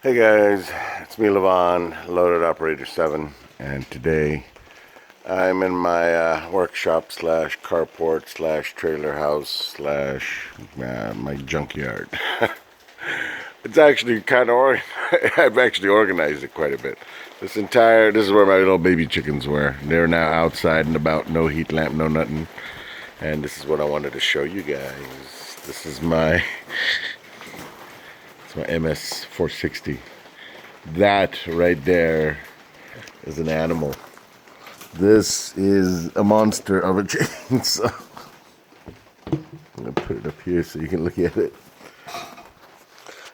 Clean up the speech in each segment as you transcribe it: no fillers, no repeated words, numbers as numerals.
Hey guys, it's me Levon, Loaded Operator 7, and today I'm in my workshop slash carport slash trailer house slash my junkyard. It's actually kind of I've actually organized it quite a bit. This is where my little baby chickens were. They're now outside and about, no heat lamp, no nothing. And this is what I wanted to show you guys. This is it's my MS460. That right there is an animal. This is a monster of a chainsaw. I'm gonna put it up here so you can look at it.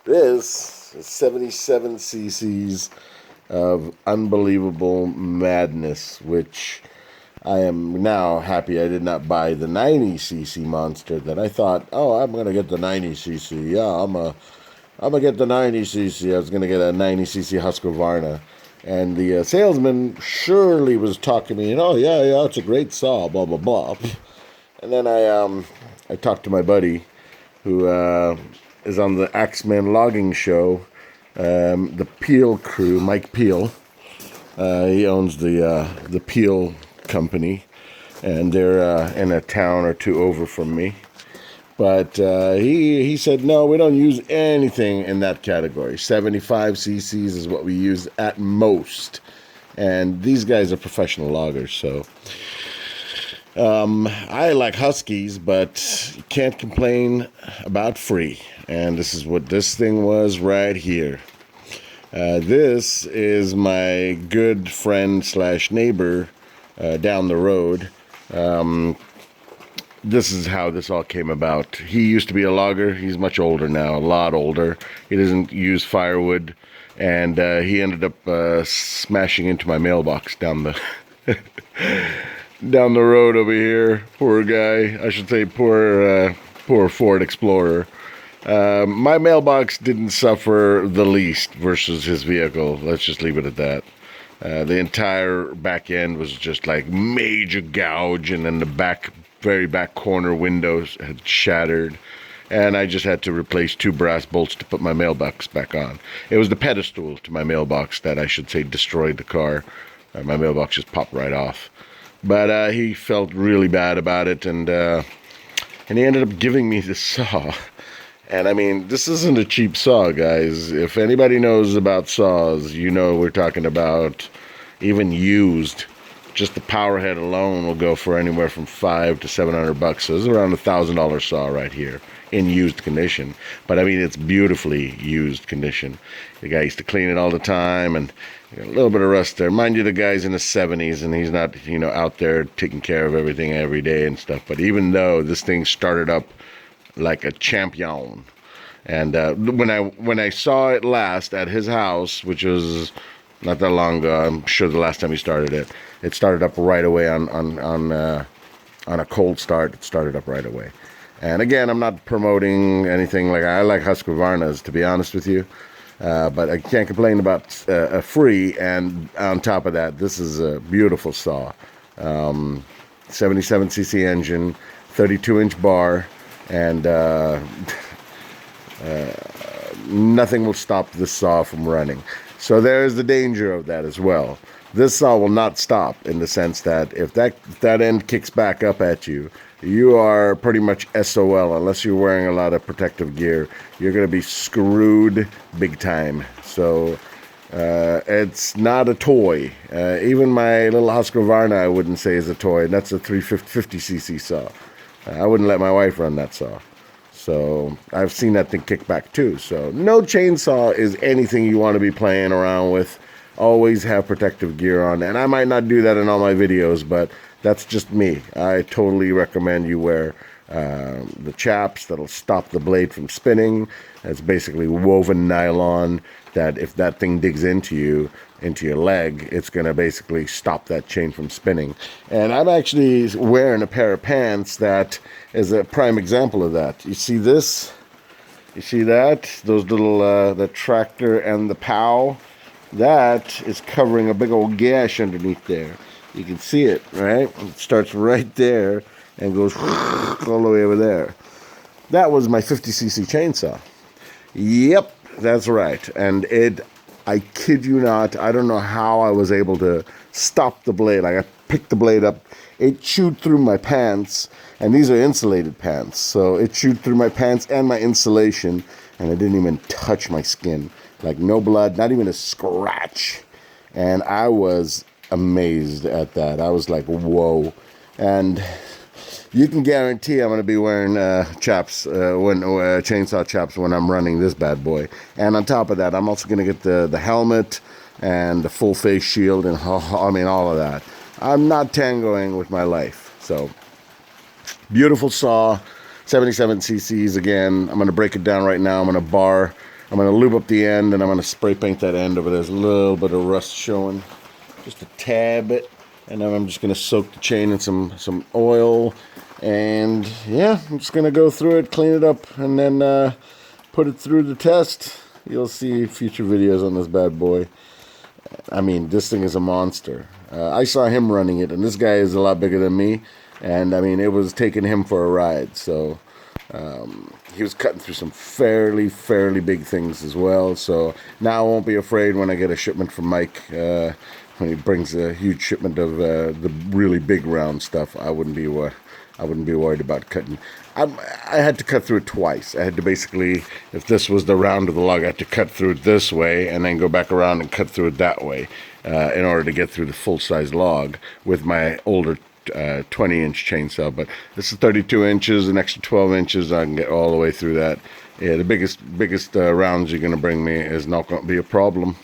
This is 77 cc's of unbelievable madness, which I am now happy I did not buy the 90cc monster that I thought, oh, I'm gonna get the 90cc. Yeah, I'm gonna get the 90cc. I was gonna get a 90cc Husqvarna, and the salesman surely was talking to me. And oh yeah, it's a great saw. Blah blah blah. And then I talked to my buddy, who is on the Axeman logging show, the Peel crew, Mike Peel. He owns the Peel company, and they're in a town or two over from me. But he said, no, we don't use anything in that category. 75 cc's is what we use at most. And these guys are professional loggers, so I like Huskies, but you can't complain about free. And this is what this thing was right here. This is my good friend slash neighbor down the road. This is how this all came about. He used to be a logger. He's much older now, a lot older. He doesn't use firewood, and he ended up smashing into my mailbox down the down the road over here. Poor guy. I should say poor Ford Explorer. My mailbox didn't suffer the least versus his vehicle. Let's just leave it at that. The entire back end was just like major gouge, and then the very back corner windows had shattered, and I just had to replace 2 brass bolts to put my mailbox back on. It was the pedestal to my mailbox that, I should say, destroyed the car. My mailbox just popped right off. But he felt really bad about it, and he ended up giving me this saw. And I mean, this isn't a cheap saw, guys. If anybody knows about saws, you know we're talking about even used. Just the power head alone will go for anywhere from $500 to $700. So this is around $1,000 saw right here in used condition. But I mean, it's beautifully used condition. The guy used to clean it all the time, and a little bit of rust there. Mind you, the guy's in his 70s, and he's not, out there taking care of everything every day and stuff. But even though this thing started up like a champion, and when I saw it last at his house, which was not that long ago, I'm sure the last time he started it, it started up right away on a cold start. It started up right away. And again, I'm not promoting anything. I like Husqvarnas, to be honest with you, but I can't complain about a free. And on top of that, this is a beautiful saw. 77cc engine, 32-inch bar, and nothing will stop this saw from running. So there's the danger of that as well. This saw will not stop, in the sense that if that end kicks back up at you, you are pretty much SOL. Unless you're wearing a lot of protective gear, you're going to be screwed big time. So it's not a toy. Even my little Husqvarna, I wouldn't say is a toy. That's a 350cc saw. I wouldn't let my wife run that saw. So I've seen that thing kick back too. So no chainsaw is anything you want to be playing around with. Always have protective gear on. And I might not do that in all my videos, but that's just me. I totally recommend you wear the chaps that'll stop the blade from spinning. It's basically woven nylon that if that thing digs into your leg, it's going to basically stop that chain from spinning. And I'm actually wearing a pair of pants that is a prime example of that. You see this? You see that? Those little, the tractor and the POW? That is covering a big old gash underneath there. You can see it, right? It starts right there and goes all the way over there. That was my 50cc chainsaw. Yep, That's right. And I kid you not, I don't know how I was able to stop the blade. Like, I picked the blade up, it chewed through my pants, and these are insulated pants. So it chewed through my pants and my insulation, and it didn't even touch my skin. Like, no blood, not even a scratch. And I was amazed at that. I was like, whoa. And you can guarantee I'm going to be wearing chainsaw chaps when I'm running this bad boy. And on top of that, I'm also going to get the helmet and the full face shield and all of that. I'm not tangoing with my life. So, beautiful saw, 77 cc's again. I'm going to break it down right now. I'm going to lube up the end, and I'm going to spray paint that end over. There's a little bit of rust showing, just a tad bit. And then I'm just going to soak the chain in some oil. And yeah, I'm just going to go through it, clean it up, and then put it through the test. You'll see future videos on this bad boy. I mean, this thing is a monster. I saw him running it, and this guy is a lot bigger than me. And I mean, it was taking him for a ride. So he was cutting through some fairly big things as well. So now I won't be afraid when I get a shipment from Mike. When he brings a huge shipment of the really big round stuff, I wouldn't be worried about cutting. I had to cut through it twice. I had to basically, if this was the round of the log, I had to cut through it this way and then go back around and cut through it that way in order to get through the full-size log with my older 20-inch chainsaw. But this is 32 inches, an extra 12 inches. I can get all the way through that. Yeah, the biggest rounds you're going to bring me is not going to be a problem.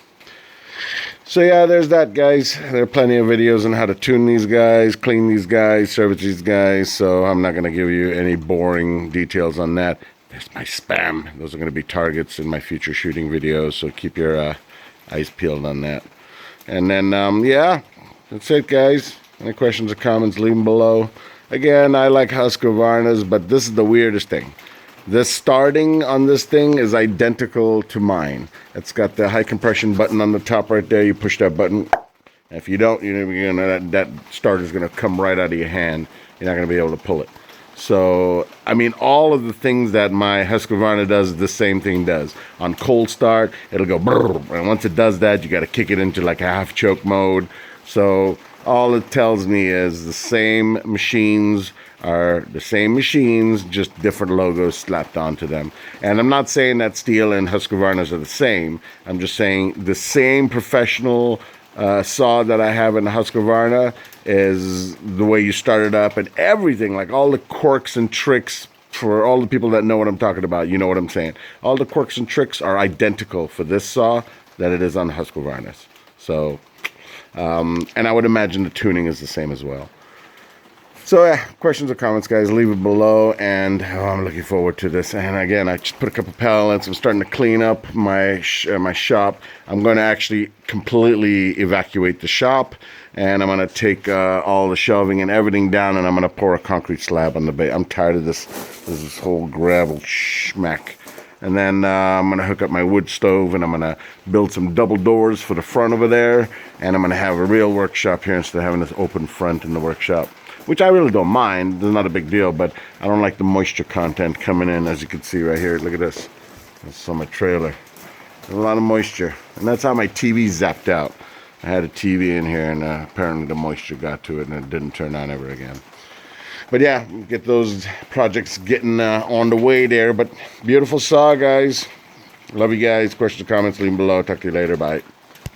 So yeah, there's that, guys. There are plenty of videos on how to tune these guys, clean these guys, service these guys, so I'm not going to give you any boring details on that. There's my spam. Those are going to be targets in my future shooting videos, so keep your eyes peeled on that. And then, yeah, that's it, guys. Any questions or comments, leave them below. Again, I like Husqvarna's, but this is the weirdest thing. The starting on this thing is identical to mine. It's got the high compression button on the top right there. You push that button. If you don't, that starter's going to come right out of your hand. You're not going to be able to pull it. So, I mean, all of the things that my Husqvarna does, the same thing does. On cold start, it'll go brrr, and once it does that, you got to kick it into like a half choke mode. So, all it tells me is the same machines are the same machines, just different logos slapped onto them. And I'm not saying that Stihl and Husqvarna's are the same. I'm just saying the same professional saw that I have in the Husqvarna is the way you start it up and everything, like all the quirks and tricks. For all the people that know what I'm talking about, you know what I'm saying. All the quirks and tricks are identical for this saw that it is on Husqvarna's. So, and I would imagine the tuning is the same as well. So yeah, questions or comments, guys, leave it below, and I'm looking forward to this. And again, I just put a couple pallets. I'm starting to clean up my shop. I'm going to actually completely evacuate the shop, and I'm going to take all the shelving and everything down, and I'm going to pour a concrete slab on the base. I'm tired of this whole gravel schmack. And then I'm going to hook up my wood stove, and I'm going to build some double doors for the front over there, and I'm going to have a real workshop here instead of having this open front in the workshop. Which I really don't mind. It's not a big deal, but I don't like the moisture content coming in, as you can see right here. Look at this. This is on my trailer. There's a lot of moisture. And that's how my TV zapped out. I had a TV in here, and apparently the moisture got to it, and it didn't turn on ever again. But yeah, get those projects getting on the way there. But beautiful saw, guys. Love you guys. Questions, comments, leave them below. Talk to you later. Bye.